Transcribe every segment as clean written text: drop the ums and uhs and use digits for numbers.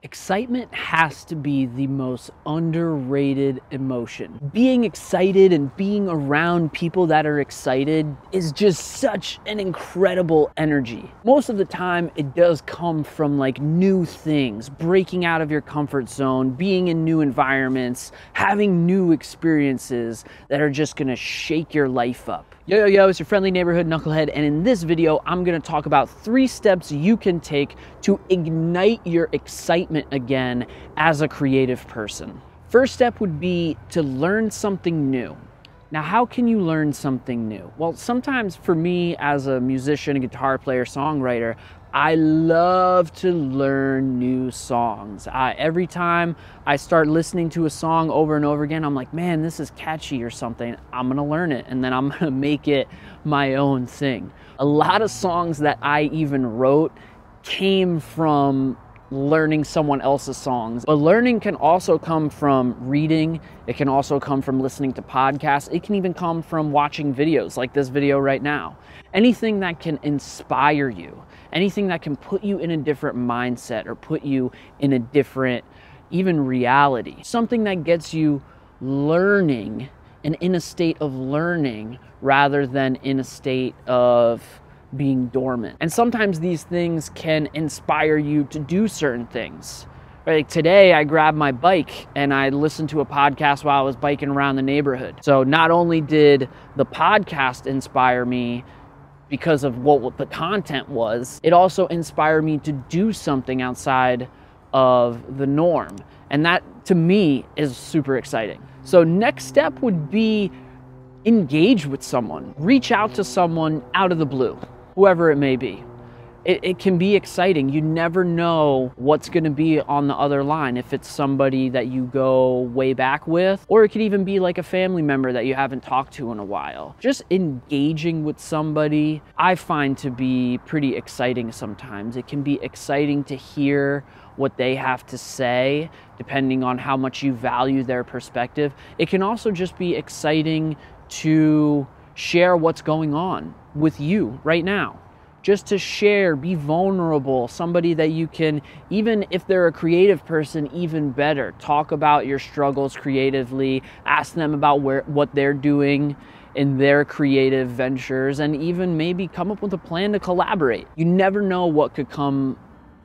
Excitement has to be the most underrated emotion. Being excited and being around people that are excited is just such an incredible energy. Most of the time, it does come from like new things, breaking out of your comfort zone, being in new environments, having new experiences that are just gonna shake your life up. Yo, it's your friendly neighborhood knucklehead, and in this video, I'm gonna talk about 3 steps you can take to ignite your excitement again as a creative person. First step would be to learn something new. Now, how can you learn something new? Well, sometimes for me as a musician, a guitar player, songwriter, I love to learn new songs. Every time I start listening to a song over and over again, I'm like, man, this is catchy or something. I'm gonna learn it and then I'm gonna make it my own thing. A lot of songs that I even wrote came from learning someone else's songs. But learning can also come from reading. It can also come from listening to podcasts. It can even come from watching videos like this video right now. Anything that can inspire you, anything that can put you in a different mindset or put you in a different, even reality. Something that gets you learning and in a state of learning rather than in a state of being dormant. And sometimes these things can inspire you to do certain things. Like today, I grabbed my bike and I listened to a podcast while I was biking around the neighborhood. So not only did the podcast inspire me because of what the content was, it also inspired me to do something outside of the norm. And that, to me, is super exciting. So next step would be engage with someone. Reach out to someone out of the blue, whoever it may be. It can be exciting. You never know what's gonna be on the other line. If it's somebody that you go way back with, or it could even be like a family member that you haven't talked to in a while. Just engaging with somebody, I find to be pretty exciting sometimes. It can be exciting to hear what they have to say, depending on how much you value their perspective. It can also just be exciting to share what's going on with you right now. Just to share, be vulnerable, somebody that you can, even if they're a creative person, even better, talk about your struggles creatively, ask them about what they're doing in their creative ventures, and even maybe come up with a plan to collaborate. You never know what could come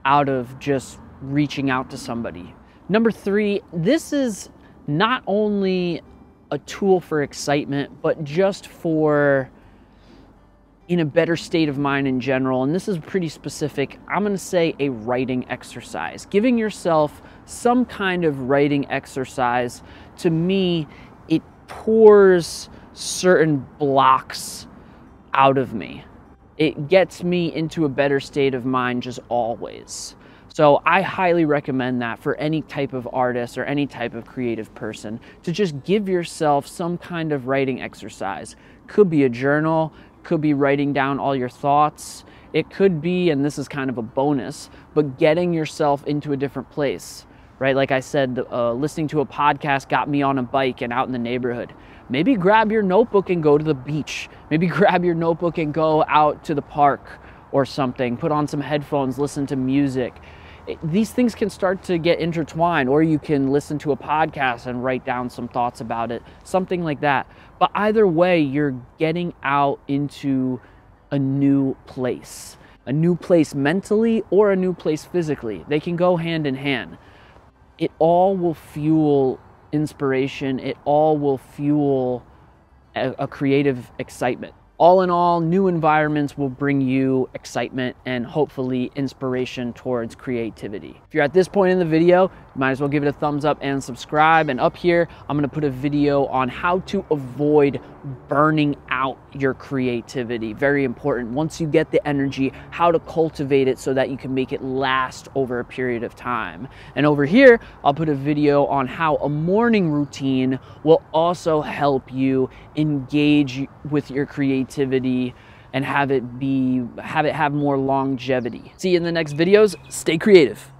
out of just reaching out to somebody. Number 3, this is not only a tool for excitement, but just for in a better state of mind in general, and this is pretty specific. I'm gonna say a writing exercise. Giving yourself some kind of writing exercise, to me, it pours certain blocks out of me. It gets me into a better state of mind just always. So I highly recommend that for any type of artist or any type of creative person, to just give yourself some kind of writing exercise. Could be a journal, could be writing down all your thoughts. It could be, and this is kind of a bonus, but getting yourself into a different place, right? Like I said, listening to a podcast got me on a bike and out in the neighborhood. Maybe grab your notebook and go to the beach. Maybe grab your notebook and go out to the park or something. Put on some headphones, listen to music. These things can start to get intertwined, or you can listen to a podcast and write down some thoughts about it, something like that. But either way, you're getting out into a new place mentally or a new place physically. They can go hand in hand. It all will fuel inspiration. It all will fuel a creative excitement. All in all, new environments will bring you excitement and hopefully inspiration towards creativity. If you're at this point in the video, you might as well give it a thumbs up and subscribe. And up here, I'm gonna put a video on how to avoid burning out your creativity. Very important. Once you get the energy, how to cultivate it so that you can make it last over a period of time. And over here, I'll put a video on how a morning routine will also help you engage with your creativity and have it have more longevity. See you in the next videos. Stay creative.